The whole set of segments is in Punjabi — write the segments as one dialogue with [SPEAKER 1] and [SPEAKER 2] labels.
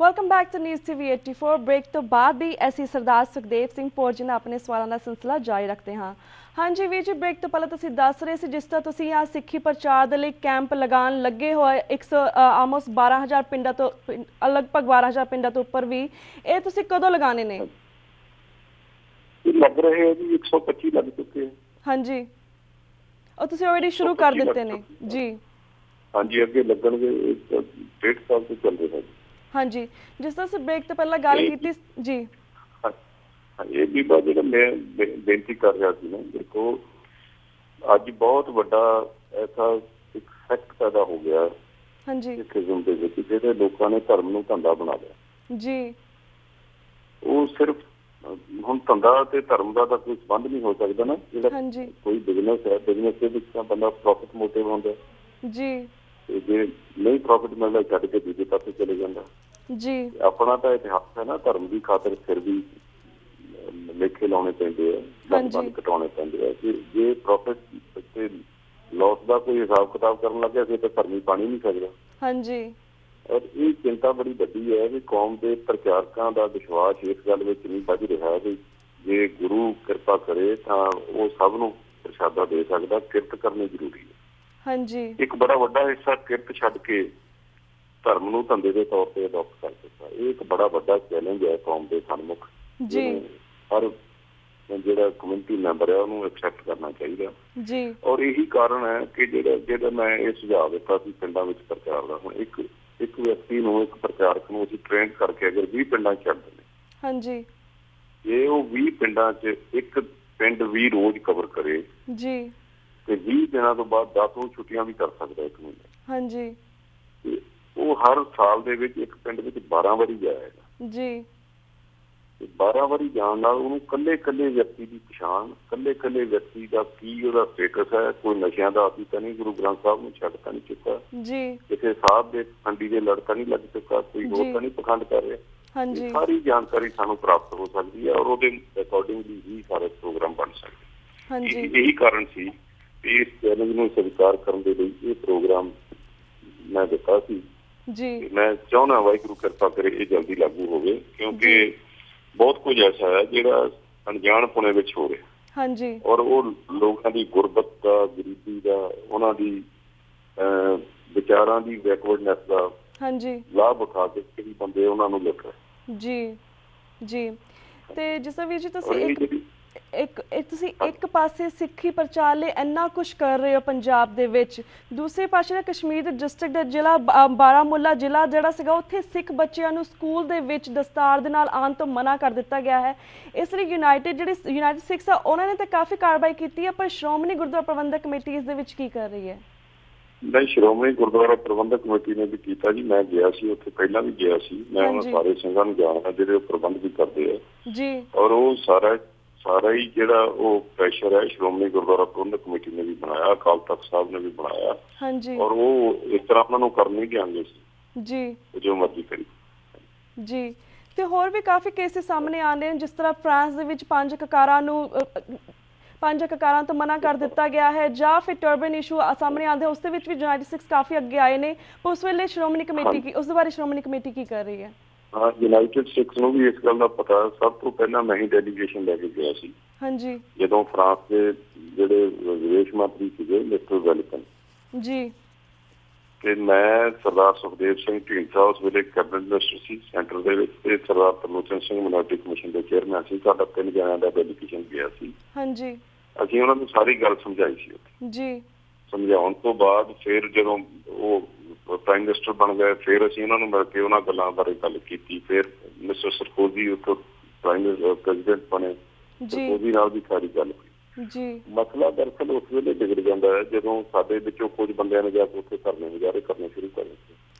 [SPEAKER 1] Welcome back to news TV 84। Break ਤੋਂ ਬਾਅਦ ਵੀ ਅਸੀਂ ਸਰਦਾਰ ਸੁਖਦੇਵ ਸਿੰਘ ਭੌਰ ਜੀ ਨਾਲ ਆਪਣੇ ਸਵਾਲਾਂ ਦਾ ਸਿਲਸਿਲਾ ਜਾਰੀ ਰੱਖਦੇ ਹਾਂ। ਹਾਂਜੀ ਵੀਰ ਜੀ, ਬ੍ਰੇਕ ਤੋਂ ਪਹਿਲਾਂ ਤੁਸੀਂ ਦੱਸ ਰਹੇ ਸੀ ਜਿਸ ਤਰ੍ਹਾਂ ਤੁਸੀਂ ਆ ਸਿੱਖੀ ਪ੍ਰਚਾਰ ਦੇ ਲਈ ਕੈਂਪ ਲਗਾਉਣ ਲੱਗੇ ਹੋਏ ਆਲਮੋਸਟ 12,000 ਪਿੰਡਾਂ ਤੋਂ ਲਗਭਗ 12,000 ਪਿੰਡਾਂ ਤੋਂ ਉੱਪਰ ਵੀ, ਇਹ ਤੁਸੀਂ ਕਦੋਂ ਲਗਾਉਣੇ ਨੇ?
[SPEAKER 2] ਲੱਗ ਰਹੇ ਜੀ 125 ਲੱਗ ਚੁੱਕੇ हैं।
[SPEAKER 1] ਹਾਂਜੀ, ਉਹ ਤੁਸੀਂ ਆਲਰੇਡੀ ਸ਼ੁਰੂ ਕਰ ਦਿੱਤੇ ਨੇ ਜੀ?
[SPEAKER 2] ਹਾਂਜੀ, ਅੱਗੇ ਲੱਗਣਗੇ, 1.5 ਸਾਲ ਤੋਂ ਚੱਲ ਰਿਹਾ ਜੀ। ਹਾਂਜੀ,
[SPEAKER 1] ਜਿਸ ਤਰ੍ਹਾਂ ਅਸੀਂ ਬ੍ਰੇਕ ਤੋਂ ਪਹਿਲਾਂ ਗੱਲ ਕੀਤੀ ਜੀ।
[SPEAKER 2] ਇਹ ਵੀ ਜਿਹੜਾ ਮੈਂ ਬੇਨਤੀ ਕਰ ਰਿਹਾ ਸੀ ਨਾ, ਦੇਖੋ ਅੱਜ ਬਹੁਤ ਵੱਡਾ ਐਸਾ ਇੱਕ ਸੈਕਟ ਪੈਦਾ ਹੋ ਗਿਆ ਸਿੱਖੀਜ਼ਮ ਦੇ ਵਿੱਚ, ਜਿਹੜੇ ਲੋਕਾਂ ਨੇ ਧਰਮ ਨੂੰ ਧੰਦਾ ਬਣਾ ਲਿਆ
[SPEAKER 1] ਜੀ।
[SPEAKER 2] ਉਹ ਸਿਰਫ ਹੁਣ ਧੰਦਾ ਤੇ ਧਰਮ ਦਾ ਤਾਂ ਕੋਈ ਸੰਬੰਧ ਨਹੀਂ ਹੋ ਸਕਦਾ ਨਾ। ਜਿਹੜਾ ਕੋਈ ਬਿਜ਼ਨਸ ਹੈ, ਬਿਜ਼ਨਸ ਦੇ ਵਿੱਚ ਤਾਂ ਬੰਦਾ ਪ੍ਰੋਫਿਟ ਮੋਟਿਵ ਹੁੰਦਾ ਜੀ, ਤੇ ਜੇ ਨਹੀਂ ਪ੍ਰੋਫਿਟ ਮਿਲਦਾ ਛੱਡ ਕੇ ਦੂਜੇ ਪਾਸੇ ਚਲੇ ਜਾਂਦਾ ਜੀ। ਆਪਣਾ ਤਾਂ ਇਤਿਹਾਸ ਹੈ ਨਾ, ਧਰਮ ਦੀ ਖਾਤਰ ਫਿਰ ਵੀ ਲੇਖੇ ਲਾਉਣੇ ਪੈਂਦੇ ਆ, ਬੰਦ ਕਟਾਉਣੇ ਪੈਂਦੇ ਆ। ਜੇ ਪ੍ਰੋਫਿਟ ਤੇ ਲਾਸ ਦਾ ਕੋਈ ਹਿਸਾਬ ਕਿਤਾਬ ਕਰਨ ਲੱਗਿਆ ਫਿਰ ਤਾਂ ਧਰਮੀ ਪਾਣੀ ਨਹੀਂ ਸਕਦਾ। ਹਾਂਜੀ, ਔਰ ਇਹ ਚਿੰਤਾ ਬੜੀ ਵੱਡੀ ਹੈ ਵੀ ਕੌਮ ਦੇ ਪ੍ਰਚਾਰਕਾਂ ਦਾ ਵਿਸ਼ਵਾਸ ਇਸ ਗੱਲ ਵਿੱਚ ਨਹੀਂ ਵੱਧ ਰਿਹਾ ਵੀ ਜੇ ਗੁਰੂ ਕਿਰਪਾ ਕਰੇ ਤਾਂ ਉਹ ਸਭ ਨੂੰ ਪ੍ਰਸ਼ਾਦਾ ਦੇ ਸਕਦਾ। ਕਿਰਤ ਕਰਨੀ ਜ਼ਰੂਰੀ ਹੈ। ਹਾਂਜੀ, ਇੱਕ ਬੜਾ ਵੱਡਾ ਹਿੱਸਾ ਕਿਰਤ ਛੱਡ ਕੇ ਧਰਮ ਨੂੰ ਧੰਦੇ ਦੇ ਤੌਰ ਤੇ ਅਡਾਪਟ ਕਰ ਦਿੱਤਾ। ਇਹ ਇੱਕ ਬੜਾ ਵੱਡਾ ਚੈਲੰਜ ਹੈ ਕੌਮ ਦੇ ਸਨਮੁਖ। ਹਰ ਜਿਹੜਾ ਕਮਿਊਨਿਟੀ ਮੈਂਬਰ ਹੈ ਉਹਨੂੰ ਐਕਸੈਪਟ ਕਰਨਾ ਚਾਹੀਦਾ ਜੀ। ਔਰ ਇਹੀ ਕਾਰਨ ਹੈ ਕਿ ਜਿਹੜਾ ਮੈਂ ਇਹ ਸੁਝਾਅ ਦਿੱਤਾ ਸੀ ਪਿੰਡਾਂ ਵਿੱਚ ਪ੍ਰਚਾਰ ਦਾ, ਹੁਣ ਇੱਕ ਵਿਅਕਤੀ ਨੂੰ, ਇੱਕ ਪ੍ਰਚਾਰਕ ਨੂੰ ਅਸੀਂ ਟ੍ਰੇਨ ਕਰਕੇ ਅਗਰ 20 ਪਿੰਡਾਂ ਚ ਛੱਡਦੇ ਨੇ, ਹਾਂਜੀ, ਜੇ ਉਹ 20 ਪਿੰਡਾਂ ਚ ਇੱਕ ਪਿੰਡ ਵੀ ਰੋਜ਼ ਕਵਰ ਕਰੇ ਜੀ, ਤੇ 20 ਦਿਨਾਂ ਤੋਂ ਬਾਅਦ 10 ਛੁੱਟੀਆਂ ਵੀ ਕਰ ਸਕਦਾ ਇੱਕ ਮਹੀਨੇ। ਹਾਂਜੀ, ਤੇ ਉਹ ਹਰ ਸਾਲ ਦੇ ਵਿੱਚ ਇੱਕ ਪਿੰਡ ਵਿੱਚ 12 ਵਾਰੀ ਜਾਏਗਾ ਜੀ। 12 ਵਾਰੀ ਜਾਣ ਨਾਲ ਉਹਨੂੰ ਕੱਲੇ ਵਿਅਕਤੀ ਦੀ ਪਛਾਣ, ਕੱਲੇ ਵਿਅਕਤੀ ਦਾ ਕੀ ਉਹਦਾ ਸਟੇਟਸ ਹੈ, ਕੋਈ ਨਸ਼ਿਆਂ ਦਾ ਆਦੀ ਤਾਂ ਨਹੀਂ, ਗੁਰੂ ਗ੍ਰੰਥ ਸਾਹਿਬ ਨੂੰ ਛੱਡ ਤਾਂ ਨਹੀਂ ਚੁੱਕਾ ਜੀ, ਕਿਸੇ ਸਾਹਿਬ ਦੇ ਖੰਡੀ ਦੇ ਲੜ ਤਾਂ ਨਹੀਂ ਲੱਗ ਚੁੱਕਾ, ਕੋਈ ਹੋਰ ਤਾਂ ਨਹੀਂ ਪਖੰਡ ਕਰ ਰਿਹਾ। ਹਾਂਜੀ, ਸਾਰੀ ਜਾਣਕਾਰੀ ਸਾਨੂੰ ਪ੍ਰਾਪਤ ਹੋ ਸਕਦੀ ਹੈ ਔਰ ਉਹਦੇ ਅਕੋਰਡਿੰਗਲੀ ਹੀ ਸਾਰੇ ਪ੍ਰੋਗਰਾਮ ਬਣ ਸਕਦੇ। ਹਾਂਜੀ, ਇਹੀ ਕਾਰਨ ਸੀ ਕਿ ਇਸ ਚੈਲੰਜ ਨੂੰ ਸਵੀਕਾਰ ਕਰਨ ਦੇ ਲਈ ਇਹ ਪ੍ਰੋਗਰਾਮ ਮੈਂ ਦਿੱਤਾ ਸੀ ਜੀ। ਮੈਂ ਚਾਹੁੰਦਾ ਵਾਹਿਗੁਰੂ ਕਿਰਪਾ ਕਰੇ ਇਹ ਜਲਦੀ ਲਾਗੂ ਹੋਵੇ, ਕਿਉਂਕਿ ਬਹੁਤ ਕੁਝ ਐਸਾ ਹੈ ਜਿਹੜਾ ਅਣਜਾਣ ਪੁਣੇ ਵਿੱਚ ਹੋ ਰਿਹਾ। ਹਾਂਜੀ, ਔਰ ਉਹ ਲੋਕਾਂ ਦੀ ਗੁਰਬਤ ਦਾ, ਗਰੀਬੀ ਦਾ, ਉਹਨਾਂ ਦੀ ਵਿਚਾਰਾਂ ਦੀ ਬੈਕਵਰਡਨੈਸ ਦਾ ਲਾਭ ਉਠਾ ਕੇ ਕਈ ਬੰਦੇ ਉਹਨਾਂ ਨੂੰ ਲੁੱਟ ਰਹੇ ਜੀ ਜੀ। ਤੇ ਜਿਸ ਤਰ੍ਹਾਂ ਵੀ ਜੀ ਤੁਸੀਂ ਇੱਕ ਪਾਸੇ ਸਿੱਖੀ ਪ੍ਰਚਾਰ ਲਈ ਇੰਨਾ ਕੁਛ ਕਰ ਰਹੇ ਹੋ ਪੰਜਾਬ ਦੇ ਵਿੱਚ, ਦੂਸਰੇ ਪਾਸੇ ਕਸ਼ਮੀਰ ਦੇ ਡਿਸਟ੍ਰਿਕਟ ਦਾ ਜ਼ਿਲ੍ਹਾ ਬਾਰਾਮੂਲਾ ਜ਼ਿਲ੍ਹਾ ਜਿਹੜਾ ਸੀਗਾ, ਉੱਥੇ ਸਿੱਖ ਬੱਚਿਆਂ ਨੂੰ ਸਕੂਲ ਦੇ ਵਿੱਚ ਦਸਤਾਰ ਦੇ ਨਾਲ ਆਉਣ ਤੋਂ ਮਨਾ ਕਰ ਦਿੱਤਾ ਗਿਆ ਹੈ। ਇਸ ਲਈ ਯੂਨਾਈਟਿਡ ਸਿੱਖਸ ਆ ਉਹਨਾਂ ਨੇ ਤਾਂ ਕਾਫੀ ਕਾਰਵਾਈ ਕੀਤੀ ਹੈ, ਪਰ ਸ਼੍ਰੋਮਣੀ ਗੁਰਦੁਆਰਾ ਪ੍ਰਬੰਧਕ ਕਮੇਟੀ ਇਸ ਦੇ ਵਿੱਚ ਕੀ ਕਰ ਰਹੀ ਹੈ? ਨਹੀਂ, ਸ਼੍ਰੋਮਣੀ ਗੁਰਦੁਆਰਾ ਪ੍ਰਬੰਧਕ ਕਮੇਟੀ ਨੇ ਵੀ ਕੀਤਾ ਜੀ। ਮੈਂ ਗਿਆ ਸੀ ਉੱਥੇ, ਪਹਿਲਾਂ ਵੀ ਗਿਆ ਸੀ। ਮੈਂ ਉਹਨਾਂ ਸਾਰੇ ਸਿੰਘਾਂ ਨੂੰ ਜਾਣਦਾ ਜਿਹੜੇ ਉਹ ਪ੍ਰਬੰਧ ਵੀ ਕਰਦੇ ਆ ਜੀ। ਔਰ ਉਹ ਸਾਰਾ ਹੀ ਜਿਹੜਾ ਉਹ ਪ੍ਰੈਸ਼ਰ ਹੈ ਸ਼੍ਰੋਮਣੀ ਗੁਰਦੁਆਰਾ ਪ੍ਰਬੰਧਕ ਕਮੇਟੀ ਨੇ ਵੀ ਬਣਾਇਆ, ਅਕਾਲ ਤਖਤ ਸਾਹਿਬ ਨੇ ਵੀ ਬਣਾਇਆ। ਹਾਂਜੀ, ਔਰ ਉਹ ਇਸ ਤਰ੍ਹਾਂ ਉਹਨਾਂ ਨੂੰ ਕਰ ਨਹੀਂ ਦਿਆਂਗੇ ਜੀ, ਜੋ ਮਰਜ਼ੀ ਕਰੀ ਜੀ। ਤੇ ਹੋਰ ਵੀ ਕਾਫੀ ਕੇਸਿਸ ਸਾਹਮਣੇ ਆਉਂਦੇ ਨੇ, ਜਿਸ ਤਰ੍ਹਾਂ ਫਰਾਂਸ ਦੇ ਵਿੱਚ 5 ਕਕਾਰਾਂ ਤੋਂ ਮਨਾ ਕਰ ਦਿੱਤਾ ਗਿਆ ਹੈ, ਜਾਂ ਫਿਰ ਟਰਬਨ ਇਸ਼ੂ ਸਾਹਮਣੇ ਆਉਂਦੇ, ਉਸ ਦੇ ਵਿੱਚ ਵੀ ਯੂਨਾਈਟਿਡ ਸਿੱਖਸ ਕਾਫੀ ਅੱਗੇ ਆਏ ਨੇ। ਉਸ ਵੇਲੇ ਸ਼੍ਰੋਮਣੀ ਕਮੇਟੀ ਉਸ ਦੇ ਬਾਰੇ ਸ਼੍ਰੋਮਣੀ ਕਮੇਟੀ ਕੀ ਕਰ ਰਹੀ ਹੈ? ਹਾਂ, ਯੂਨਾਈਟਿਡ ਸਿੱਖਸ ਨੂੰ ਵੀ ਇਸ ਗੱਲ ਦਾ ਪਤਾ। ਸਭ ਤੋਂ ਪਹਿਲਾਂ ਮੈਂ ਹੀ ਡੈਲੀਗੇਸ਼ਨ ਲੈ ਕੇ ਗਿਆ ਸੀ। ਹਾਂਜੀ, ਜਦੋਂ ਫਰਾਂਸ ਦੇ ਜਿਹੜੇ ਵਿਦੇਸ਼ ਮੰਤਰੀ ਸੀਗੇ ਮਿਸਟਰ ਵੈਲਕਨ ਜੀ, ਤੇ ਮੈਂ ਸਰਦਾਰ ਸੁਖਦੇਵ ਸਿੰਘ ਢੀਂਡਸਾ ਉਸ ਵੇਲੇ ਕੈਬਨਿਟ ਮਿਨਿਸਟਰ ਸੀ ਸੈਂਟਰ ਦੇ ਵਿੱਚ, ਤੇ ਸਰਦਾਰ ਤਰਲੋਚਨ ਸਿੰਘ ਮਿਨੋਰਟੀ ਕਮਿਸ਼ਨ ਦੇ ਚੇਅਰਮੈਨ ਸੀ। ਸਾਡਾ 3 ਜਣਿਆਂ ਦਾ ਡੈਲੀਗੇਸ਼ਨ ਗਿਆ ਸੀ। ਹਾਂਜੀ, ਅਸੀਂ ਉਹਨਾਂ ਨੂੰ ਸਾਰੀ ਗੱਲ ਸਮਝਾਈ ਸੀ ਉੱਥੇ ਜੀ। ਸਮਝਾਉਣ ਤੋਂ ਬਾਅਦ ਫਿਰ ਜਦੋਂ ਉਹ ਪ੍ਰਾਈਮ ਮਿਨਿਸਟਰ ਬਣ ਗਏ, ਫਿਰ ਅਸੀਂ ਉਹਨਾਂ ਨੂੰ ਮਿਲ ਕੇ ਉਹਨਾਂ ਗੱਲਾਂ ਬਾਰੇ ਗੱਲ ਕੀਤੀ। ਫਿਰ ਮਿਸਟਰ ਸਰਕੋਜ਼ੀ ਉੱਥੋਂ ਪ੍ਰੈਜ਼ੀਡੈਂਟ ਬਣੇ, ਸਰਕੋਜ਼ੀ ਨਾਲ ਵੀ ਸਾਰੀ ਗੱਲ ਹੋਈ ਜੀ। ਮਸਲਾ ਦਰਅਸਲ ਉਸ ਵੇਲੇ ਵਿਗੜ ਜਾਂਦਾ ਹੈ ਜਦੋਂ ਸਾਡੇ ਵਿੱਚੋਂ ਕੁਝ ਬੰਦਿਆਂ ਨੇ ਜਾ ਕੇ ਉੱਥੇ ਧਰਨੇ ਮੁਜ਼ਾਹਰੇ ਕਰਨੇ ਸ਼ੁਰੂ ਕਰ ਦਿੱਤੇ।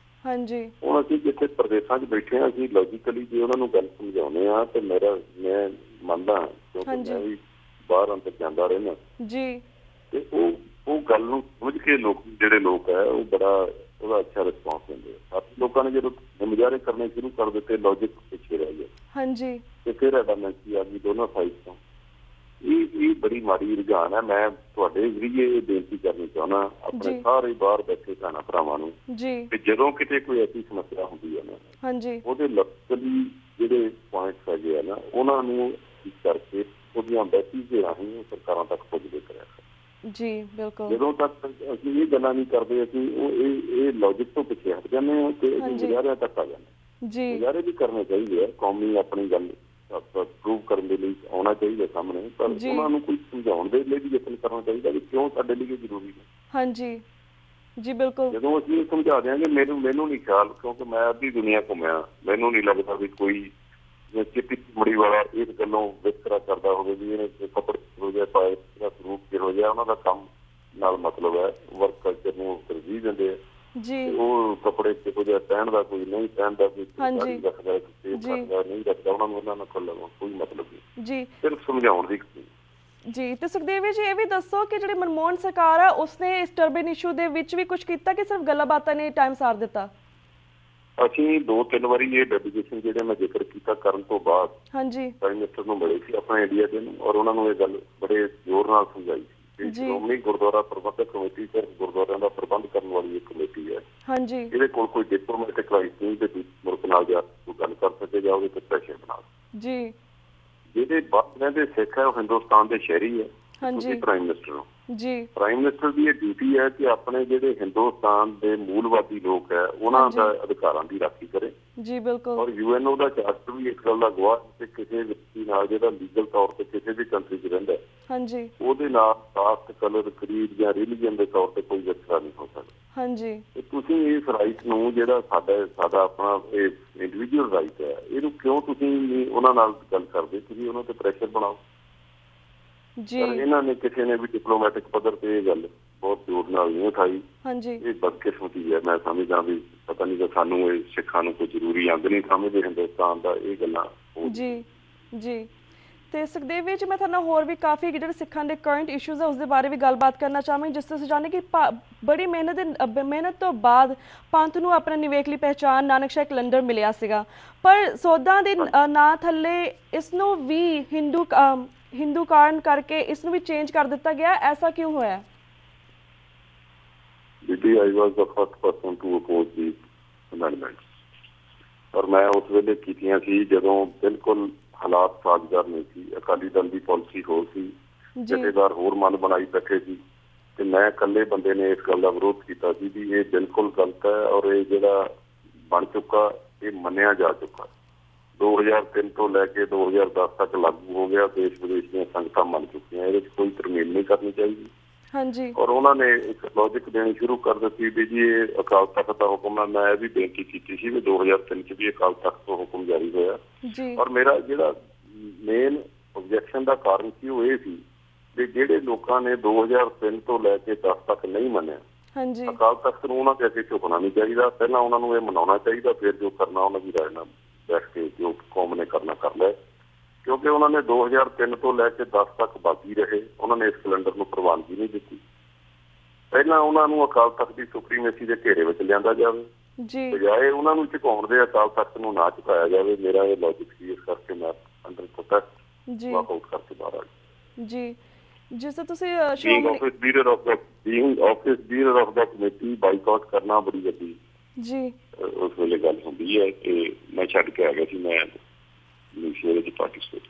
[SPEAKER 2] ਹਾਂਜੀ, ਹੁਣ ਅਸੀਂ ਜਿੱਥੇ ਪ੍ਰਦੇਸ਼ਾਂ 'ਚ ਬੈਠੇ ਹਾਂ, ਅਸੀਂ ਲੌਜੀਕਲੀ ਜੇ ਉਹਨਾਂ ਨੂੰ ਗੱਲ ਸਮਝਾਉਂਦੇ ਹਾਂ ਤੇ ਮੈਂ ਮੰਨਦਾ, ਕਿਉਂਕਿ ਮੈਂ ਵੀ ਬਾਹਰ ਅੰਦਰ ਜਾਂਦਾ ਰਹਿਣਾ ਜੀ, ਤੇ ਉਹ ਗੱਲ ਨੂੰ ਸਮਝ ਕੇ ਜਿਹੜੇ ਲੋਕ ਹੈ ਉਹ ਬੜਾ ਉਹਦਾ ਅੱਛਾ ਰਿਸਪਾਂਸ ਦਿੰਦੇ ਆ। ਬਾਕੀ ਲੋਕਾਂ ਨੇ ਜਦੋਂ ਮੁਜ਼ਾਹਰੇ ਕਰਨੇ ਸ਼ੁਰੂ ਕਰ ਦਿੱਤੇ, ਲੌਜਿਕ ਪਿੱਛੇ ਰਹਿ ਗਿਆ। ਹਾਂਜੀ, ਤੇ ਫਿਰ ਐਡਾਮੈਂਸੀ ਆ ਗਈ ਦੋਨੋਂ ਸਾਈਡ ਤੋਂ, ਇਹ ਬੜੀ ਮਾੜੀ ਰੁਝਾਨ ਹੈ। ਮੈਂ ਤੁਹਾਡੇ ਜ਼ਰੀਏ ਇਹ ਬੇਨਤੀ ਕਰਨੀ ਚਾਹੁੰਦਾ ਆਪਣੇ ਸਾਰੇ ਬਾਹਰ ਬੈਠੇ ਭੈਣਾਂ ਭਰਾਵਾਂ ਨੂੰ ਕਿ ਜਦੋਂ ਕਿਤੇ ਕੋਈ ਐਸੀ ਸਮੱਸਿਆ ਹੁੰਦੀ ਹੈ ਨਾ, ਉਹਦੇ ਲਫ਼ਜ਼ੀ ਜਿਹੜੇ ਪੁਆਇੰਟਸ ਹੈਗੇ ਆ ਨਾ, ਉਹਨਾਂ ਨੂੰ ਠੀਕ ਕਰਕੇ ਉਹਦੀਆਂ ਐਮਬੈਸੀ ਦੇ ਰਾਹੀਂ ਸਰਕਾਰਾਂ ਤੱਕ ਪੁੱਜਦੇ ਕਰਿਆ
[SPEAKER 1] ਜੀ। ਬਿਲਕੁਲ
[SPEAKER 2] ਜਦੋਂ ਤੱਕ ਅਸੀਂ ਇਹ ਗੱਲਾਂ ਨਹੀਂ ਕਰਦੇ, ਅਸੀਂ ਇਹ ਲੌਜਿਕ ਤੋਂ ਪਿੱਛੇ ਹਟ ਜਾਂਦੇ ਹਾਂ ਤੇ ਮੁਜ਼ਾਹਰਿਆਂ ਤੱਕ ਆ ਜਾਂਦੇ ਜੀ। ਮੁਜ਼ਾਹਰੇ ਵੀ ਕਰਨੇ ਚਾਹੀਦੇ ਆ, ਕੌਮੀ ਆਪਣੀ ਗੱਲ ਪ੍ਰੂਵ ਕਰਨ ਦੇ ਲਈ ਆਉਣਾ ਚਾਹੀਦਾ ਸਾਹਮਣੇ, ਪਰ ਉਹਨਾਂ ਨੂੰ ਕੋਈ ਸਮਝਾਉਣ ਦੇ ਲਈ ਵੀ ਯਤਨ ਕਰਨਾ ਚਾਹੀਦਾ ਕਿ ਕਿਉਂ ਸਾਡੇ ਲਈ ਇਹ ਜ਼ਰੂਰੀ ਹੈ।
[SPEAKER 1] ਹਾਂਜੀ ਜੀ ਬਿਲਕੁਲ।
[SPEAKER 2] ਜਦੋਂ ਅਸੀਂ ਇਹ ਸਮਝਾ ਦਿਆਂਗੇ, ਮੈਨੂੰ ਨਹੀਂ ਖਿਆਲ, ਕਿਉਂਕਿ ਮੈਂ ਅੱਧੀ ਦੁਨੀਆ ਘੁੰਮਿਆ, ਮੈਨੂੰ ਨਹੀਂ ਲੱਗਦਾ ਵੀ ਕੋਈ ਚਿੱਟੀ ਚਮੜੀ ਵਾਲਾ ਇਸ ਗੱਲੋਂ ਵਿਤਕਰਾ ਕਰਦਾ ਹੋਵੇ ਵੀ ਇਹਨੇ ਕੱਪੜੇ ਹੋ ਜਾਏ ਪਾਏ, ਇਹਦਾ ਸਰੂਪ ਕਿਹੋ ਜਿਹਾ, ਉਹਨਾਂ ਦਾ ਕੰਮ ਨਾਲ ਮਤਲਬ ਹੈ, ਵਰਕ ਕਲਚਰ ਨੂੰ ਤਰਜੀਹ ਦਿੰਦੇ ਆ ਜੀ। ਉਹ ਕੱਪੜੇ ਕਿਹੋ ਜਿਹਾ ਪਹਿਨਦਾ, ਕੋਈ ਨਹੀਂ ਪਹਿਨਦਾ, ਕੋਈ ਰੱਖਦਾ, ਨਹੀਂ ਰੱਖਦਾ, ਉਹਨਾਂ ਨਾਲ ਕੋਈ ਮਤਲਬ ਨਹੀਂ ਜੀ, ਸਿਰਫ ਸਮਝਾਉਣ ਦੀ
[SPEAKER 1] ਜੀ। ਤੇ ਸੁਖਦੇਵ ਜੀ ਇਹ ਵੀ ਦੱਸੋ ਕਿ ਜਿਹੜੀ ਮਨਮੋਹਨ ਸਰਕਾਰ ਆ ਉਸਨੇ ਇਸ ਟਰਬਨ ਇਸ਼ੂ ਦੇ ਵਿੱਚ ਵੀ ਕੁਝ ਕੀਤਾ ਕਿ ਸਿਰਫ ਗੱਲਾਂ ਬਾਤਾਂ ਨੇ ਟਾਈਮ ਸਾਰ ਦਿੱਤਾ?
[SPEAKER 2] ਅਸੀਂ 2-3 ਵਾਰੀ ਇਹ ਡੈਲੀਗੇਸ਼ਨ ਜਿਹੜੇ ਮੈਂ ਜ਼ਿਕਰ ਕੀਤਾ ਕਰਨ ਤੋਂ ਬਾਅਦ ਪ੍ਰਾਈਮ ਮਿਨਿਸਟਰ ਨੂੰ ਮਿਲੇ ਸੀ ਆਪਣੇ ਇੰਡੀਆ ਦੇ ਨੂੰ, ਔਰ ਉਹਨਾਂ ਨੂੰ ਇਹ ਗੱਲ ਬੜੇ ਜ਼ੋਰ ਨਾਲ ਸਮਝਾਈ ਸੀ। ਸ਼੍ਰੋਮਣੀ ਗੁਰਦੁਆਰਾ ਪ੍ਰਬੰਧਕ ਕਮੇਟੀ ਸਿਰਫ ਗੁਰਦੁਆਰਿਆਂ ਦਾ ਪ੍ਰਬੰਧ ਕਰਨ ਵਾਲੀ ਇੱਕ ਕਮੇਟੀ ਹੈ। ਇਹਦੇ ਕੋਲ ਕੋਈ ਡਿਪਲੋਮੈਟਿਕ ਰਾਈਟ ਨਹੀਂ ਤੇ ਮੁਲਕ ਨਾਲ ਜਾ ਕੋਈ ਗੱਲ ਕਰ ਸਕੇ ਜਾਂ ਉਹਦੇ ਤੇ ਪ੍ਰੈਸ਼ਰ ਬਣਾ ਜੀ। ਜਿਹੜੇ ਬਾਹਰ ਰਹਿੰਦੇ ਸਿੱਖ ਹੈ ਉਹ ਹਿੰਦੁਸਤਾਨ ਦੇ ਸ਼ਹਿਰੀ ਹੈ। ਪ੍ਰਾਈਮ ਮਿਨਿਸਟਰ ਨੂੰ ਪ੍ਰਾਈਮ ਮਿਨਿਸਟਰ ਦੀ ਇਹ ਡਿਊਟੀ ਹੈ ਕਿ ਆਪਣੇ ਜਿਹੜੇ ਹਿੰਦੁਸਤਾਨ ਦੇ ਮੂਲਵਾਦੀ ਲੋਕ ਹੈ ਉਹਨਾਂ ਦਾ ਅਧਿਕਾਰਾਂ ਦੀ ਰਾਖੀ ਕਰੇ ਜੀ। ਬਿਲਕੁਲ। ਔਰ UNO ਦਾ ਚਾਰਟਰ ਵੀ ਇੱਕ ਗੱਲ ਦਾ ਗਵਾਹ ਕਿ ਕਿਸੇ ਵਿਅਕਤੀ ਨਾਲ ਜਿਹੜਾ ਲੀਗਲ ਤੌਰ ਤੇ ਕਿਸੇ ਵੀ ਕੰਟਰੀ 'ਚ ਰਹਿੰਦਾ ਉਹਦੇ ਨਾਲ ਕਾਸਟ, ਕਲਰ, ਕਰੀਡ ਜਾਂ ਰਿਲੀਜਨ ਦੇ ਤੌਰ ਤੇ ਕੋਈ ਵਿਤਕਰਾ ਨਹੀਂ ਹੋ ਸਕਦਾ। ਤੁਸੀਂ ਇਸ ਰਾਈਟ ਨੂੰ ਜਿਹੜਾ ਸਾਡਾ ਆਪਣਾ ਇਹ ਇੰਡੀਵਿਜੂਅਲ ਰਾਈਟ ਹੈ, ਇਹਨੂੰ ਕਿਉਂ ਤੁਸੀਂ ਉਹਨਾਂ ਨਾਲ ਗੱਲ ਕਰਦੇ? ਤੁਸੀਂ ਉਹਨਾਂ ਤੇ ਪ੍ਰੈਸ਼ਰ ਬਣਾਓ ਜੀ। ਇਹਨਾਂ ਨੇ ਕਿਸੇ ਨੇ ਵੀ ਡਿਪਲੋਮੈਟਿਕ ਪੱਧਰ ਤੇ ਇਹ ਗੱਲ ਬਹੁਤ ਜ਼ੋਰ ਨਾਲ ਨਹੀਂ ਉਠਾਈ। ਇਹ ਬਦਕਿਸਮਤੀ ਹੈ, ਮੈਂ ਸਮਝਦਾ ਵੀ ਪਤਾ ਨਹੀਂ ਕਿ ਸਾਨੂੰ ਇਹ ਸਿੱਖਾਂ ਨੂੰ ਕੋਈ ਜ਼ਰੂਰੀ ਅੰਗ ਨਹੀਂ ਸਮਝਦੇ ਹਿੰਦੁਸਤਾਨ ਦਾ, ਇਹ ਗੱਲਾਂ ਜੀ। ਤੇ ਸੁਖਦੇਵ ਜੀ ਮੈਂ ਤੁਹਾਡੇ ਨਾਲ ਹੋਰ ਵੀ ਕਾਫੀ ਜਿਹੜੇ ਸਿੱਖਾਂ ਦੇ ਕਰੰਟ ਇਸ਼ੂਜ਼ ਹੈ ਉਸਦੇ ਬਾਰੇ ਵੀ ਗੱਲਬਾਤ ਕਰਨਾ ਚਾਹਾਂਗੀ, ਜਿਸ ਤੁਸੀਂ ਜਾਣੇ ਕਿ ਬੜੀ ਮਿਹਨਤ ਤੋਂ ਬਾਅਦ ਪੰਥ ਨੂੰ ਆਪਣਾ ਨਿਵੇਕਲੀ ਪਹਿਚਾਣ ਨਾਨਕਸ਼ਾਹੀ ਕੈਲੰਡਰ ਮਿਲਿਆ ਸੀਗਾ, ਪਰ ਸੋਧਾਂ ਦੇ ਨਾਂ ਥੱਲੇ ਇਸ ਨੂੰ ਵੀ ਹਿੰਦੂ ਕਾਰਨ ਕਰਕੇ ਇਸ ਨੂੰ ਵੀ ਚੇਂਜ ਕਰ ਦਿੱਤਾ ਗਿਆ। ਐਸਾ ਕਿਉਂ ਹੋਇਆ? I was the first person to oppose these amendments, ਔਰ ਮੈਂ ਉਸ ਵੇਲੇ ਕੀਤੀਆਂ ਸੀ ਜਦੋਂ ਬਿਲਕੁਲ ਹਾਲਾਤ ਸਾਜ਼ਗਾਰ ਨਹੀਂ ਸੀ। ਅਕਾਲੀ ਦਲ ਦੀ ਪਾਲਿਸੀ ਹੋਰ ਸੀ, ਜਥੇਦਾਰ ਹੋਰ ਮਨ ਬਣਾਈ ਬੈਠੇ ਸੀ ਤੇ ਮੈਂ ਇਕੱਲੇ ਬੰਦੇ ਨੇ ਇਸ ਗੱਲ ਦਾ ਵਿਰੋਧ ਕੀਤਾ ਸੀ ਵੀ ਇਹ ਬਿਲਕੁਲ ਗਲਤ ਹੈ ਔਰ ਇਹ ਜਿਹੜਾ ਬਣ ਚੁੱਕਾ ਇਹ ਮੰਨਿਆ ਜਾ ਚੁੱਕਾ 2003 ਤੋਂ ਲੈ ਕੇ 2010 ਤੱਕ ਲਾਗੂ ਹੋ ਗਿਆ। ਦੇਸ਼ ਵਿਦੇਸ਼ ਦੀਆਂ ਸੰਗਤਾਂ ਮੰਨ ਚੁੱਕੀਆਂ, ਇਹਦੇ 'ਚ ਕੋਈ ਤਰਮੀਮ ਨਹੀਂ ਕਰਨੀ ਚਾਹੀਦੀ। ਔਰ ਉਹਨਾਂ ਨੇ ਇੱਕ ਲੌਜਿਕ ਦੇਣੀ ਸ਼ੁਰੂ ਕਰ ਦਿੱਤੀ ਵੀ ਜੀ ਇਹ ਅਕਾਲ ਤਖ਼ਤ ਦਾ ਹੁਕਮ ਹੈ। ਮੈਂ ਇਹ ਵੀ ਬੇਨਤੀ ਕੀਤੀ ਸੀ ਵੀ 2003 'ਚ ਵੀ ਅਕਾਲ ਤਖ਼ਤ ਤੋਂ ਹੁਕਮ ਜਾਰੀ ਹੋਇਆ ਔਰ ਮੇਰਾ ਜਿਹੜਾ ਮੇਨ ਓਬਜੈਕਸ਼ਨ ਦਾ ਕਾਰਨ ਸੀ ਉਹ ਇਹ ਸੀ ਵੀ ਜਿਹੜੇ ਲੋਕਾਂ ਨੇ 2003 ਤੋਂ ਲੈ ਕੇ 10 ਤੱਕ ਨਹੀਂ ਮੰਨਿਆ ਅਕਾਲ ਤਖ਼ਤ ਨੂੰ, ਉਹਨਾਂ ਤੇ ਅੱਗੇ ਝੁਕਣਾ ਨਹੀਂ ਚਾਹੀਦਾ। ਪਹਿਲਾਂ ਉਹਨਾਂ ਨੂੰ ਇਹ ਮਨਾਉਣਾ ਚਾਹੀਦਾ, ਫਿਰ ਜੋ ਕਰਨਾ ਉਹਨਾਂ ਦੀ ਰਾਏ ਨਾਲ ਬੈਠ ਕੇ ਜੋ ਕੌਮ ਨੇ ਕਰਨਾ ਕਰ ਲੈ, ਕਿਉਂਕਿ ਉਹਨਾਂ ਨੇ 2003 ਤੋਂ ਲੈ ਕੇ 10 ਤੱਕ ਬਾਗੀ ਰਹੇ। ਉਹਨਾਂ ਨੇ ਇਸ ਕੈਲੰਡਰ ਨੂੰ ਪ੍ਰਵਾਨਗੀ ਨਹੀਂ ਦਿੱਤੀ। ਪਹਿਲਾਂ ਉਹਨਾਂ ਨੂੰ ਅਕਾਲ ਤਖ਼ਤ ਦੀ ਸੁਪਰੀਮੇਸੀ ਦੇ ਘੇਰੇ ਵਿੱਚ ਲਿਆਂਦਾ ਜਾਵੇ, ਬਜਾਏ ਉਹਨਾਂ ਨੂੰ ਝੁਕਾਉਣ ਦੇ ਅਕਾਲ ਤਖ਼ਤ ਨੂੰ ਨਾ ਝੁਕਾਇਆ ਜਾਵੇ। ਮੇਰਾ ਇਹ ਲੌਜਿਕ ਸੀ, ਇਸ ਕਰਕੇ ਮੈਂ ਅੰਡਰ ਪ੍ਰੋਟੈਸਟ ਵਾਕ ਆਊਟ ਕਰਕੇ ਬਾਹਰ ਆ ਗਿਆ ਜੀ। ਜਿਸ ਤਰ੍ਹਾਂ ਤੁਸੀਂ office bearer of the committee boycott ਕਰਨਾ ਬੜੀ ਵੱਡੀ ਜੀ ਉਸ ਵੇਲੇ ਗੱਲ ਹੁੰਦੀ ਹੈ ਕਿ ਮੈਂ ਛੱਡ ਕੇ ਆ ਗਿਆ ਸੀ। ਮੈਂ ਮਲੇਸ਼ੀਆ ਵਿੱਚ ਪਾਰਟਿਸਪੇਟ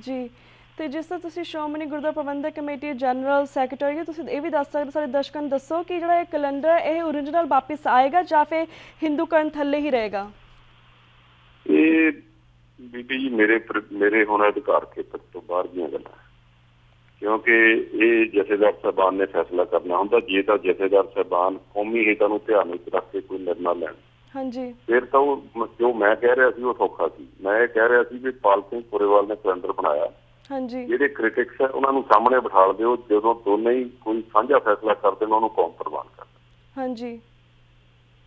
[SPEAKER 2] ਜੀ। ਤੇ ਜਿਸ ਤਰ੍ਹਾਂ ਤੁਸੀਂ ਸ਼੍ਰੋਮਣੀ ਗੁਰਦੁਆਰਾ ਪ੍ਰਬੰਧਕ ਕਮੇਟੀ ਜਨਰਲ ਸੈਕਟਰੀ, ਤੁਸੀਂ ਇਹ ਵੀ ਦੱਸ ਸਕਦੇ ਸਾਡੇ ਦਰਸ਼ਕਾਂ ਨੂੰ ਦੱਸੋ ਕਿ ਜਿਹੜਾ ਇਹ ਕੈਲੰਡਰ ਇਹ ਓਰੀਜਨਲ ਵਾਪਿਸ ਆਏਗਾ ਜਾਂ ਫਿਰ ਹਿੰਦੂਕਰਨ ਥੱਲੇ ਹੀ ਰਹੇਗਾ? ਇਹ ਬੀਬੀ ਜੀ ਮੇਰੇ ਹੁਣ ਅਧਿਕਾਰ ਖੇਤਰ ਤੋਂ ਬਾਹਰ ਦੀਆਂ ਗੱਲਾਂ, ਕਿਉਂਕਿ ਇਹ ਜਥੇਦਾਰ ਸਾਹਿਬਾਨ ਨੇ ਫੈਸਲਾ ਕਰਨਾ ਹੁੰਦਾ। ਜੇ ਤਾਂ ਜਥੇਦਾਰ ਸਾਹਿਬਾਨ ਕੌਮੀ ਹਿੱਤਾਂ ਨੂੰ ਧਿਆਨ ਵਿੱਚ ਰੱਖ ਕੇ ਕੋਈ ਨਿਰਣਾ ਲੈਣ ਫਿਰ ਤਾਂ ਉਹ ਜੋ ਮੈਂ ਕਹਿ ਰਿਹਾ ਸੀ ਉਹ ਸੌਖਾ ਸੀ। ਮੈਂ ਇਹ ਕਹਿ ਰਿਹਾ ਸੀ ਵੀ ਪਾਲ ਸਿੰਘ ਪੁਰੇਵਾਲ ਨੇ ਕੈਲੰਡਰ ਬਣਾਇਆ, ਜਿਹੜੇ ਕ੍ਰਿਟਿਕਸ ਹੈ ਉਹਨਾਂ ਨੂੰ ਸਾਹਮਣੇ ਬਿਠਾ ਦਿਓ, ਜਦੋਂ ਦੋਨੇ ਹੀ ਕੋਈ ਸਾਂਝਾ ਫੈਸਲਾ ਕਰਦੇ ਨੇ ਉਹਨੂੰ ਕੌਮ ਪ੍ਰਵਾਨ ਕਰਦੇ।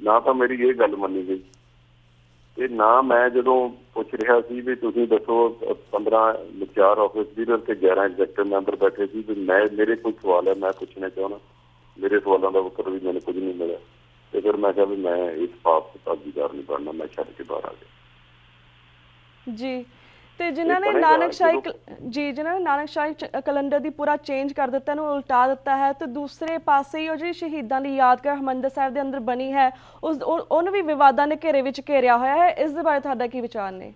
[SPEAKER 2] ਨਾ ਤਾਂ ਮੇਰੀ ਇਹ ਗੱਲ ਮੰਨੀ ਗਈ ਤੇ ਨਾ ਮੈਂ ਜਦੋਂ ਪੁੱਛ ਰਿਹਾ ਸੀ ਵੀ ਤੁਸੀਂ ਦੱਸੋ 4 ਆਫਿਸ ਬੀਅਰਰ ਤੇ 11 ਐਗਜ਼ੈਕਟਿਵ ਮੈਂਬਰ ਬੈਠੇ ਸੀ ਵੀ ਮੇਰੇ ਕੋਈ ਸਵਾਲ ਹੈ ਮੈਂ ਪੁੱਛਣਾ ਚਾਹੁੰਦਾ, ਮੇਰੇ ਸਵਾਲਾਂ ਦਾ ਉੱਤਰ ਵੀ ਮੈਨੂੰ ਕੁਝ ਨਹੀਂ ਮਿਲਿਆ ਤੇ ਫਿਰ ਮੈਂ ਕਿਹਾ ਵੀ ਮੈਂ ਇਸ ਪਾਪ ਭਾਗੀਦਾਰ ਨਹੀਂ ਬਣਨਾ, ਮੈਂ ਛੱਡ ਕੇ ਬਾਹਰ ਆ ਗਿਆ ਜੀ।
[SPEAKER 1] ਤੇ ਜਿਨ੍ਹਾਂ ਨੇ ਨਾਨਕਸ਼ਾਹੀ ਜਿਨ੍ਹਾਂ ਨੇ ਨਾਨਕਸ਼ਾਹੀ ਕੈਲੰਡਰ ਦੀ ਪੂਰਾ ਚੇਂਜ ਕਰ ਦਿੱਤਾ, ਇਹਨੂੰ ਉਲਟਾ ਦਿੱਤਾ ਹੈ, ਤੇ ਦੂਸਰੇ ਪਾਸੇ ਹੀ ਉਹ ਜਿਹੜੀ ਸ਼ਹੀਦਾਂ ਦੀ ਯਾਦਗਾਰ ਹਰਿਮੰਦਰ ਸਾਹਿਬ ਦੇ ਅੰਦਰ ਬਣੀ ਹੈ ਉਹਨੂੰ ਵੀ ਵਿਵਾਦਾਂ ਦੇ ਘੇਰੇ ਵਿੱਚ ਘੇਰਿਆ ਹੋਇਆ ਹੈ। ਇਸ ਦੇ ਬਾਰੇ ਤੁਹਾਡਾ ਕੀ ਵਿਚਾਰ ਨੇ?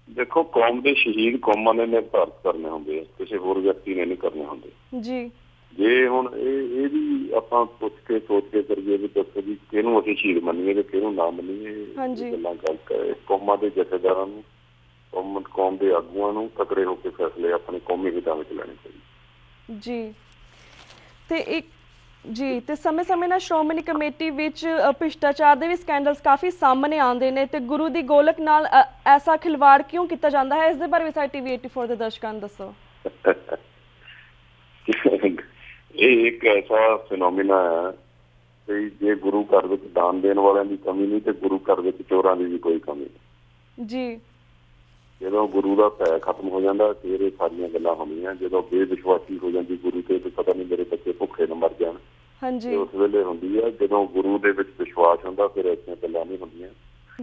[SPEAKER 2] ਦੇਖੋ, ਕੌਮ ਦੇ ਸ਼ਹੀਦ ਕੌਮਾਂ ਨੇ ਨਿਰਧਾਰਿਤ ਕਰਨੇ ਹੁੰਦੇ ਆ, ਕਿਸੇ ਹੋਰ ਵਿਅਕਤੀ ਨੇ ਨਹੀਂ ਕਰਨੇ ਹੁੰਦੇ ਜੀ। ਜੇ ਹੁਣ ਇਹ ਵੀ ਆਪਾਂ ਪੁੱਛ ਕੇ ਸੋਚ ਕੇ ਕਰੀਏ ਵੀ ਦੱਸੋ ਜੀ ਕਿਹਨੂੰ ਅਸੀਂ ਸ਼ਹੀਦ ਮੰਨੀਏ ਤੇ ਕਿਹਨੂੰ ਨਾ ਮੰਨੀਏ, ਗੱਲਾਂ ਗਲਤ ਹੈ। ਕੌਮਾਂ ਦੇ ਜਥੇਦਾਰਾਂ ਨੂੰ, ਕੌਮ ਦੇ ਆਗੂਆਂ ਨੂੰ ਤਕੜੇ ਹੋ ਕੇ ਫੈਸਲੇ ਆਪਣੇ ਕੌਮੀ ਹਿੱਤਾਂ ਵਿੱਚ ਲੈਣੇ ਚਾਹੀਦੇ ਜੀ। ਤੇ ਸਮੇਂ-ਸਮੇਂ ਨਾਲ ਸ਼੍ਰੋਮਣੀ ਕਮੇਟੀ ਵਿੱਚ ਭ੍ਰਿਸ਼ਟਾਚਾਰ ਦੇ ਵੀ ਸਕੈਂਡਲਸ ਕਾਫੀ ਸਾਹਮਣੇ ਆਉਂਦੇ ਨੇ, ਤੇ ਗੁਰੂ ਦੀ ਗੋਲਕ ਨਾਲ ਐਸਾ ਖਿਲਵਾੜ ਕਿਉਂ ਕੀਤਾ ਜਾਂਦਾ ਹੈ? ਇਸ ਦੇ ਬਾਰੇ ਵੀ ਸਾਡੇ TV 84 ਦੇ ਦਰਸ਼ਕਾਂ ਨੂੰ ਦੱਸੋ। ਇਹ ਇੱਕ ਐਸਾ ਫਿਨੋਮੀਨਾ ਹੈ ਕਿ ਜੇ ਗੁਰੂ ਘਰ ਵਿੱਚ ਦਾਨ ਦੇਣ ਵਾਲਿਆਂ ਦੀ ਕਮੀ ਨਹੀਂ ਤੇ ਗੁਰੂ ਘਰ ਵਿੱਚ ਚੋਰਾਂ ਦੀ ਵੀ ਕੋਈ ਕਮੀ ਨਹੀਂ ਜੀ। ਜਦੋਂ ਗੁਰੂ ਦਾ ਭੈ ਖਤਮ ਹੋ ਜਾਂਦਾ ਫਿਰ ਇਹ ਸਾਰੀਆਂ ਗੱਲਾਂ ਹੁੰਦੀਆਂ। ਜਦੋਂ ਬੇਵਿਸ਼ਵਾਸੀ ਹੋ ਜਾਂਦੀ ਗੁਰੂ ਤੇ ਪਤਾ ਨਹੀਂ ਮੇਰੇ ਬੱਚੇ ਭੁੱਖੇ ਨਾ ਮਰ ਜਾਣ, ਉਸ ਵੇਲੇ ਹੁੰਦੀ ਹੈ। ਜਦੋਂ ਗੁਰੂ ਦੇ ਵਿੱਚ ਵਿਸ਼ਵਾਸ ਹੁੰਦਾ ਫਿਰ ਐਸੀਆਂ ਗੱਲਾਂ ਨਹੀਂ ਹੁੰਦੀਆਂ।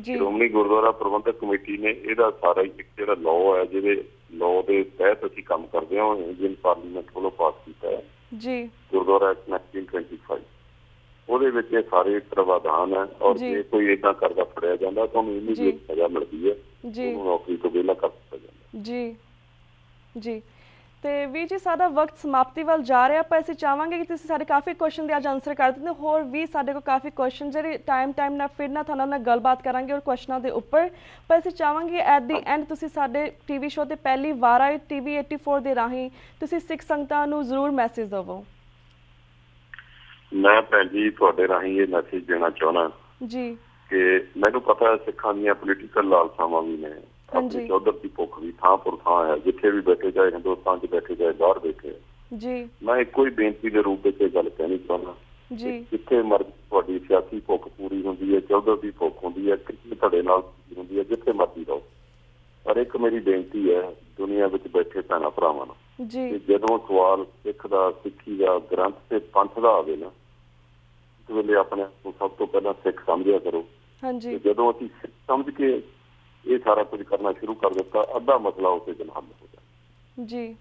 [SPEAKER 2] ਸ਼੍ਰੋਮਣੀ ਗੁਰਦੁਆਰਾ ਪ੍ਰਬੰਧਕ ਕਮੇਟੀ ਨੇ ਇਹਦਾ ਸਾਰਾ ਇੱਕ ਜਿਹੜਾ ਲਾਅ ਹੈ, ਜਿਹਦੇ ਲਾਅ ਦੇ ਤਹਿਤ ਅਸੀਂ ਕੰਮ ਕਰਦੇ ਹਾਂ, ਇੰਡੀਅਨ ਪਾਰਲੀਮੈਂਟ ਵੱਲੋਂ ਪਾਸ ਕੀਤਾ ਹੈ ਜੀ, ਗੁਰਦੁਆਰਾ ਐਕਟ 1925। ਉਹਦੇ ਵਿੱਚ ਇਹ ਸਾਰੇ ਪ੍ਰਾਵਧਾਨ ਹੈ। ਔਰ ਜੇ ਕੋਈ ਏਦਾਂ ਕਰਦਾ ਫੜਿਆ ਜਾਂਦਾ ਤਾਂ ਉਹਨੂੰ ਇਮੀਡੀਏਟ ਸਜ਼ਾ ਮਿਲਦੀ ਹੈ, ਉਹਨੂੰ ਨੌਕਰੀ ਤੋਂ ਵਿਹਲਾ ਕਰ ਦਿੱਤਾ ਜਾਂਦਾ ਜੀ ਜੀ। ਤੇ ਵੀਰ ਜੀ, ਸਾਡਾ ਵਕਤ ਸਮਾਪਤੀ ਵੱਲ ਜਾ ਰਿਹਾ, ਪਰ ਅਸੀਂ ਚਾਹਾਂਗੇ ਕਿ ਤੁਸੀਂ ਸਾਡੇ ਕਾਫੀ ਕੁਐਸਚਨ ਦੇ ਅੱਜ ਆਨਸਰ ਕਰ ਦਿੱਤੇ। ਹੋਰ ਵੀ ਸਾਡੇ ਕੋਲ ਕਾਫੀ ਕੁਐਸਚਨ ਜਿਹੜੇ ਟਾਈਮ ਨਾਲ ਫਿਰ ਨਾ ਤੁਹਾਡੇ ਨਾਲ ਗੱਲਬਾਤ ਕਰਾਂਗੇ ਔਰ ਕੁਐਸਚਨਾਂ ਦੇ ਉੱਪਰ, ਪਰ ਅਸੀਂ ਚਾਹਾਂਗੇ ਐਟ ਦੀ ਐਂਡ ਤੁਸੀਂ ਸਾਡੇ TV ਸ਼ੋਅ 'ਤੇ ਪਹਿਲੀ ਵਾਰ ਆਏ TV 84 ਦੇ ਰਾਹੀਂ ਤੁਸੀਂ ਸਿੱਖ ਸੰਗਤਾਂ ਨੂੰ ਜ਼ਰੂਰ ਮੈਸੇਜ ਦੇਵੋ। ਮੈਂ ਭੈਣ ਜੀ ਤੁਹਾਡੇ ਰਾਹੀਂ ਇਹ ਮੈਸੇਜ ਦੇਣਾ ਚਾਹੁੰਦਾ ਜੀ ਕਿ ਮੈਨੂੰ ਪਤਾ ਸਿੱਖਾਂ ਦੀਆਂ ਪੋਲੀਟੀਕਲ ਲਾਲਸਾਵਾਂ ਵੀ ਨੇ, ਆਪਣੀ ਚੌਧਰ ਦੀ ਭੁੱਖ ਵੀ ਥਾਂ ਪੁਰ ਥਾਂ ਹੈ, ਜਿੱਥੇ ਵੀ ਬੈਠੇ ਚਾਹੇ ਹਿੰਦੁਸਤਾਨ 'ਚ ਬੈਠੇ ਚਾਹੇ ਬਾਹਰ ਬੈਠੇ ਜੀ। ਮੈਂ ਇੱਕੋ ਹੀ ਬੇਨਤੀ ਦੇ ਰੂਪ ਵਿੱਚ ਇਹ ਗੱਲ ਕਹਿਣੀ ਚਾਹੁੰਦਾ ਜੀ, ਜਿੱਥੇ ਮਰਜ਼ੀ ਤੁਹਾਡੀ ਸਿਆਸੀ ਭੁੱਖ ਪੂਰੀ ਹੁੰਦੀ ਹੈ, ਚੌਧਰ ਦੀ ਭੁੱਖ ਹੁੰਦੀ ਹੈ, ਕਿਸੇ ਤੁਹਾਡੇ ਨਾਲ ਹੁੰਦੀ ਹੈ, ਜਿੱਥੇ ਮਰਜ਼ੀ ਰਹੋ, ਪਰ ਇੱਕ ਮੇਰੀ ਬੇਨਤੀ ਹੈ ਦੁਨੀਆ ਵਿੱਚ ਬੈਠੇ ਭੈਣਾਂ ਭਰਾਵਾਂ ਨੂੰ ਜੀ, ਜਦੋਂ ਸਵਾਲ ਸਿੱਖ ਦਾ, ਸਿੱਖੀ ਦਾ, ਗ੍ਰੰਥ ਤੇ ਪੰਥ ਦਾ ਆਵੇ ਨਾ, ਉਸ ਵੇਲੇ ਆਪਣੇ ਆਪ ਨੂੰ ਸਭ ਤੋਂ ਪਹਿਲਾਂ ਸਿੱਖ ਸਮਝਿਆ ਕਰੋ। ਜਦੋਂ ਅਸੀਂ ਸਿੱਖ ਸਮਝ ਕੇ ਇਹ ਸਾਰਾ ਕੁਝ ਕਰਨਾ ਸ਼ੁਰੂ ਕਰ ਦਿੱਤਾ, ਅੱਧਾ ਮਸਲਾ ਉਸੇ ਦਿਨ ਹੱਲ ਹੋ ਜਾਏ ਜੀ।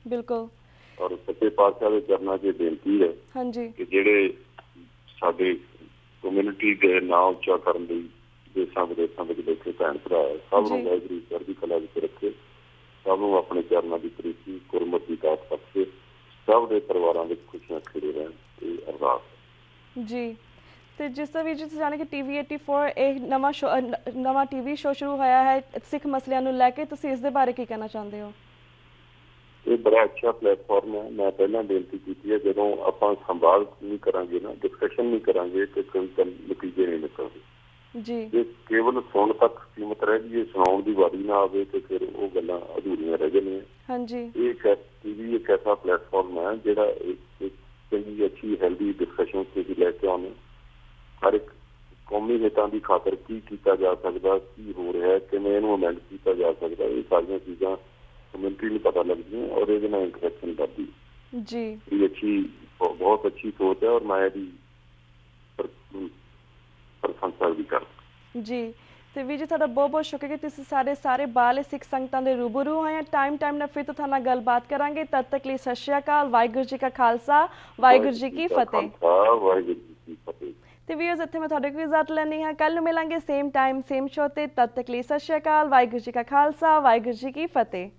[SPEAKER 2] ਬਿਲਕੁਲ। ਔਰ ਸੱਚੇ ਪਾਤਸ਼ਾਹ ਦੇ ਚਰਨਾਂ 'ਚ ਬੇਨਤੀ ਹੈ ਕਿ ਜਿਹੜੇ ਸਾਡੇ ਕਮਿਊਨਿਟੀ ਦੇ ਨਾਂ ਉੱਚਾ ਕਰਨ ਲਈ ਦੇਸ਼ਾਂ ਵਿਦੇਸ਼ਾਂ ਵਿੱਚ ਬੈਠੇ ਭੈਣ ਭਰਾ ਹੈ, ਸਭ ਨੂੰ ਵਾਹਿਗੁਰੂ ਚੜ੍ਹਦੀ ਕਲਾ ਵਿੱਚ ਰੱਖੇ, ਸਭ ਨੂੰ ਆਪਣੇ ਚਰਨਾਂ ਦੀ ਪ੍ਰੀਤੀ ਗੁਰਮਤਿ ਦੀ ਦਾਤ ਬਖਸ਼ੇ, ਸਭ ਦੇ ਪਰਿਵਾਰਾਂ ਵਿੱਚ ਖੁਸ਼ੀਆਂ ਖਿੜੇ ਰਹਿਣ, ਇਹ ਅਰਦਾਸ ਜੀ। ਤੇ ਜਿਸ ਤਰ੍ਹਾਂ ਵੀ ਤੁਸੀਂ ਜਾਣੇ ਕਿ TV 84 ਇਹ ਨਵਾਂ TV ਸ਼ੋਅ ਸ਼ੁਰੂ ਹੋਇਆ ਹੈ ਸਿੱਖ ਮਸਲਿਆਂ ਨੂੰ ਲੈ ਕੇ, ਤੁਸੀਂ ਇਸ ਦੇ ਬਾਰੇ ਕੀ ਕਹਿਣਾ ਚਾਹੁੰਦੇ ਹੋ? ਇਹ ਬੜਾ ਅੱਛਾ ਪਲੇਟਫਾਰਮ ਹੈ। ਮੈਂ ਪਹਿਲਾਂ ਬੇਨਤੀ ਕੀਤੀ ਹੈ, ਜਦੋਂ ਆਪਾਂ ਸੰਵਾਦ ਨਹੀਂ ਕਰਾਂਗੇ ਨਾ, ਡਿਸਕਸ਼ਨ ਨਹੀਂ ਕਰਾਂਗੇ ਤੇ ਕੋਈ ਨਤੀਜੇ ਨਹੀਂ ਨਿਕਲਦੇ ਜੀ। ਜੇ ਕੇਵਲ ਸੁਣ ਤੱਕ ਸੀਮਤ ਰਹਿ ਜਾਈਏ, ਸੁਣਾਉਣ ਦੀ ਵਾਰੀ ਨਾ ਆਵੇ ਤੇ ਫਿਰ ਉਹ ਗੱਲਾਂ ਅਧੂਰੀਆਂ ਰਹਿ ਜਾਂਦੀਆਂ। ਇਹ TV ਇੱਕ ਐਸਾ ਪਲੇਟਫਾਰਮ ਹੈ ਜਿਹੜਾ ਇੱਕ ਚੰਗੀ ਅੱਛੀ ਹੈਲਦੀ ਡਿਸਕਸ਼ਨ ਤੇ ਲੈ ਕੇ ਆਉਂਦੇ, ਹਰ ਇੱਕ ਕੌਮੀ ਹਿੱਤਾਂ ਦੀ ਖਾਤਰ ਕੀ ਕੀਤਾ ਜਾ ਸਕਦਾ, ਕੀ ਹੋ ਰਿਹਾ, ਕਿਵੇਂ ਇਹਨੂੰ ਅਮੈਂਡ ਕੀਤਾ ਜਾ ਸਕਦਾ, ਇਹ ਸਾਰੀਆਂ ਚੀਜ਼ਾਂ ਕਮਿਊਨਿਟੀ ਨੂੰ ਪਤਾ ਲੱਗਦੀਆਂ ਔਰ ਇਹਦੇ ਨਾਲ ਇੰਟਰੈਕਸ਼ਨ ਵੱਧਦੀ ਜੀ। ਇਹ ਅੱਛੀ, ਬਹੁਤ ਅੱਛੀ ਸੋਚ ਹੈ ਔਰ ਮੈਂ ਇਹਦੀ ਪ੍ਰਸ਼ੰਸਾ ਵੀ ਕਰਦਾ ਜੀ। ਤੇ ਵੀਰ ਜੀ ਤੁਹਾਡਾ ਬਹੁਤ ਬਹੁਤ ਸ਼ੁਕਰੀਆ ਕਿ ਤੁਸੀਂ ਸਾਰੇ ਬਾਹਰਲੇ ਸਿੱਖ ਸੰਗਤਾਂ ਦੇ ਰੂਬਰੂ ਹੋਏ। ਟਾਈਮ ਨਾਲ ਫਿਰ ਤੋਂ ਤੁਹਾਡੇ ਨਾਲ ਗੱਲਬਾਤ ਕਰਾਂਗੇ। ਤਦ ਤੱਕ ਲਈ ਸਤਿ ਸ਼੍ਰੀ ਅਕਾਲ। ਵਾਹਿਗੁਰੂ ਜੀ ਕਾ ਖਾਲਸਾ, ਵਾਹਿਗੁਰੂ ਜੀ ਕੀ ਫਤਿਹ। ਵਾਹਿਗੁਰੂ ਜੀ ਕੀ ਫਤਿਹ। ਤੇ ਵੀਰਸ ਇੱਥੇ ਮੈਂ ਤੁਹਾਡੇ ਕੋਲ ਇਜਾਜ਼ਤ ਲੈਣੀ ਹੈ। ਕੱਲ ਨੂੰ ਮਿਲਾਂਗੇ ਸੇਮ ਟਾਈਮ ਸੇਮ ਸ਼ੋਅ ਤੇ। ਤਦ ਤੱਕ ਲਈ ਸਤਿ ਸ਼੍ਰੀ ਅਕਾਲ। ਵਾਹਿਗੁਰੂ ਜੀ ਕਾ ਖਾਲਸਾ, ਵਾਹਿਗੁਰੂ ਜੀ ਕੀ ਫਤਿਹ।